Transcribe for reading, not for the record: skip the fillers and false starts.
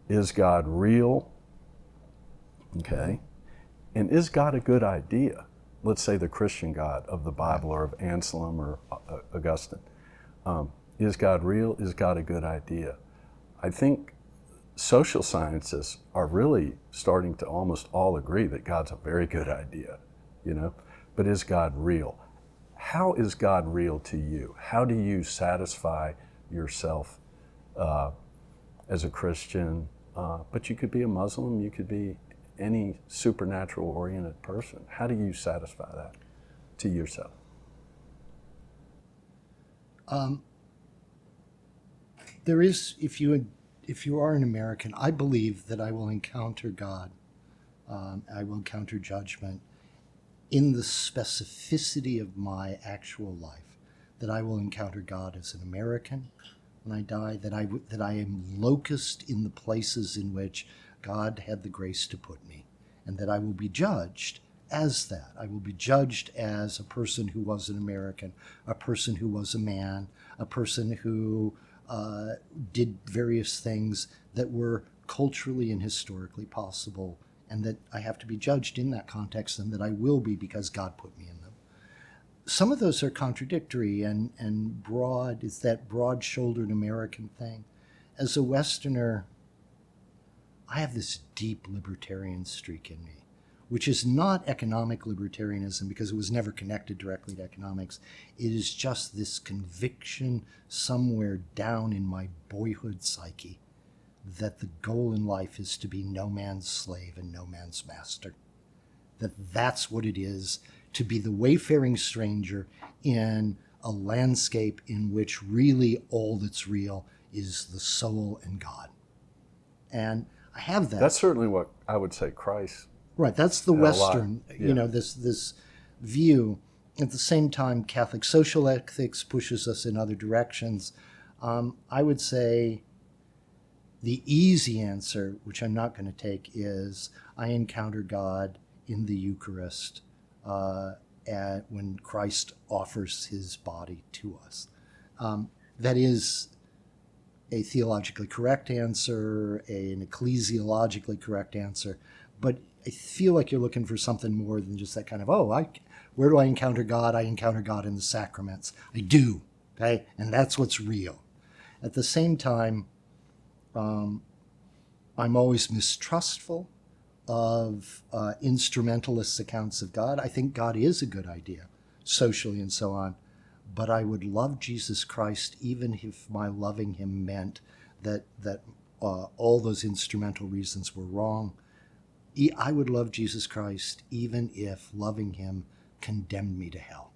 Is God real? Okay. And is God a good idea? Let's say the Christian God of the Bible or of Anselm or Augustine. Is God real? Is God a good idea? I think social scientists are really starting to almost all agree that God's a very good idea, you know? But is God real? How is God real to you? How do you satisfy yourself as a Christian? But you could be a Muslim, you could be any supernatural oriented person. How do you satisfy that to yourself? There is, if you are an American, I believe that I will encounter God. I will encounter judgment in the specificity of my actual life. That I will encounter God as an American when I die. That I am locust in the places in which God had the grace to put me, and that I will be judged as that. I will be judged as a person who was an American, a person who was a man, a person who did various things that were culturally and historically possible, and that I have to be judged in that context, and that I will be because God put me in them. Some of those are contradictory and broad. It's that broad-shouldered American thing. As a Westerner, I have this deep libertarian streak in me, which is not economic libertarianism because it was never connected directly to economics. It is just this conviction somewhere down in my boyhood psyche that the goal in life is to be no man's slave and no man's master. That's what it is to be the wayfaring stranger in a landscape in which really all that's real is the soul and God. And I have that. That's certainly what I would say Christ. Right, that's the Western, this view. At the same time, Catholic social ethics pushes us in other directions. I would say the easy answer, which I'm not going to take, is I encounter God in the Eucharist when Christ offers his body to us. That is a theologically correct answer, an ecclesiologically correct answer, but I feel like you're looking for something more than just that kind of, where do I encounter God? I encounter God in the sacraments. I do, okay? And that's what's real. At the same time, I'm always mistrustful of instrumentalist accounts of God. I think God is a good idea, socially and so on, but I would love Jesus Christ even if my loving him meant that all those instrumental reasons were wrong. I would love Jesus Christ even if loving him condemned me to hell.